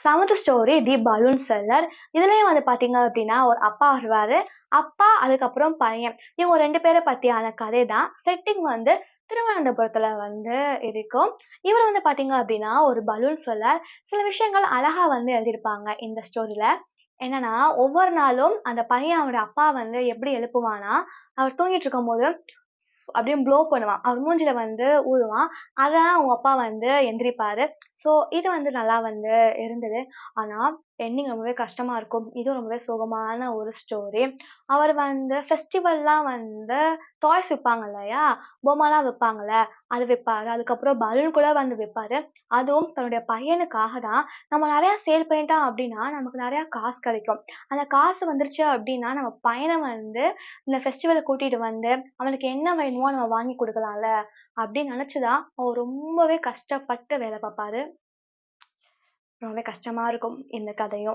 Seventh story தி balloon seller. இதுலயும் வந்து பாத்தீங்க அப்படின்னா ஒரு அப்பா வருவாரு. அப்பா அதுக்கப்புறம் பையன் இவங்க 2 பேரை பத்தியான கதை தான். செட்டிங் வந்து திருவனந்தபுரத்துல வந்து இருக்கும். இவர் வந்து பாத்தீங்க அப்படின்னா ஒரு பலூன் செல்லர். சில விஷயங்கள் அழகா வந்து எழுதியிருப்பாங்க இந்த ஸ்டோரியில. என்னன்னா ஒவ்வொரு நாளும் அந்த பையன் அவரோட அப்பா வந்து எப்படி எழுப்புவானா, அவர் தூங்கிட்டு இருக்கும்போது அப்படியே ப்ளோ பண்ணுவான். அவர் மூஞ்சில வந்து ஊதுவான். அதெல்லாம் அவங்க அப்பா வந்து எந்திரிப்பாரு. ஸோ இது வந்து நல்லா வந்து இருந்தது. ஆனா எண்டிங் ரொம்பவே கஷ்டமா இருக்கும். இதுவும் ரொம்பவே சோகமான ஒரு ஸ்டோரி. அவர் வந்து ஃபெஸ்டிவல்லாம் வந்து டாய்ஸ் விப்பாங்க இல்லையா? பொம்மைலாம் விப்பாங்கல்ல, அது விப்பாரு. அதுக்கப்புறம் பலூன் கூட வந்து விப்பாரு. அதுவும் தன்னுடைய பையனுக்காக தான். நம்ம நெறையா சேல் பண்ணிட்டோம் அப்படின்னா, நமக்கு நெறையா காசு கிடைக்கும். அந்த காசு வந்துருச்சு அப்படின்னா, நம்ம பையன வந்து இந்த ஃபெஸ்டிவலுக்கு கூட்டிட்டு வந்து, அவனுக்கு என்ன வேணுமோ நம்ம வாங்கி குடுக்கலாம்ல, அப்படின்னு நெனச்சு தான் அவர் ரொம்பவே கஷ்டப்பட்டு வேல பாப்பாரு. ரொம்பவே கஷ்டமா இருக்கும் இந்த கதையும்.